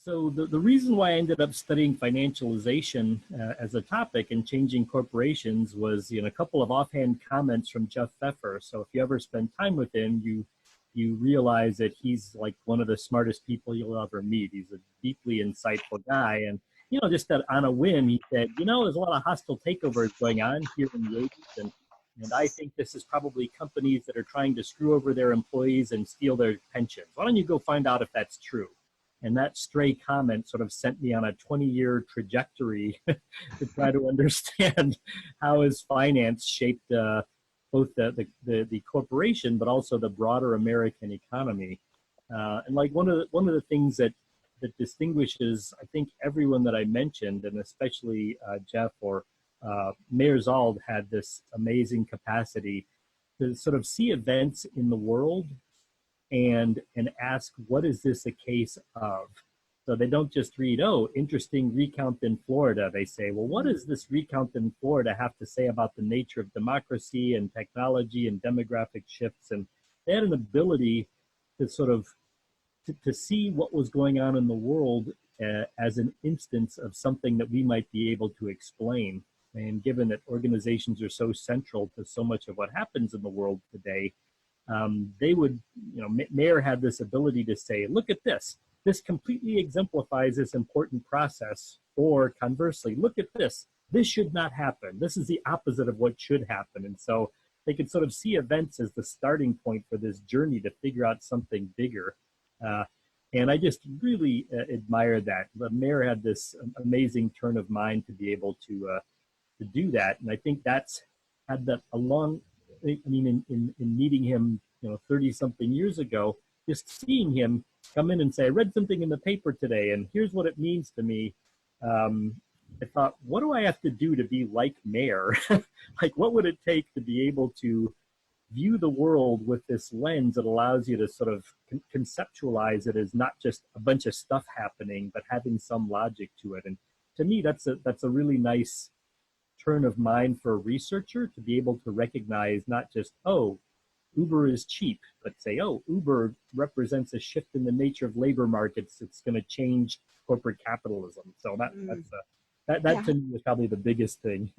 So the reason why I ended up studying financialization as a topic and changing corporations was, a couple of offhand comments from Jeff Pfeffer. So if you ever spend time with him, you realize that he's like one of the smartest people you'll ever meet. He's a deeply insightful guy. And, just that on a whim, he said, there's a lot of hostile takeovers going on here in the 80s. And I think this is probably companies that are trying to screw over their employees and steal their pensions. Why don't you go find out if that's true? And that stray comment sort of sent me on a 20-year trajectory to try to understand how is finance shaped both the corporation, but also the broader American economy. And like one of the things that distinguishes, I think, everyone that I mentioned, and especially Jeff or Mayor Zald, had this amazing capacity to sort of see events in the world and ask, what is this a case of? So they don't just read, oh, interesting recount in Florida. They say, well, what does this recount in Florida have to say about the nature of democracy and technology and demographic shifts? And they had an ability to sort of to see what was going on in the world as an instance of something that we might be able to explain. And given that organizations are so central to so much of what happens in the world today, they would, Mayer had this ability to say, look at this. This completely exemplifies this important process. Or conversely, look at this. This should not happen. This is the opposite of what should happen. And so they could sort of see events as the starting point for this journey to figure out something bigger. And I just really admire that. The Mayer had this amazing turn of mind to be able to do that. And I think that's had that along. I mean, in meeting him, 30-something years ago, just seeing him come in and say, I read something in the paper today, and here's what it means to me. I thought, what do I have to do to be like Mayer? Like, what would it take to be able to view the world with this lens that allows you to sort of conceptualize it as not just a bunch of stuff happening, but having some logic to it? And to me, that's a really nice turn of mind for a researcher to be able to recognize not just, oh, Uber is cheap, but say, oh, Uber represents a shift in the nature of labor markets. It's going to change corporate capitalism. So that to me is probably the biggest thing.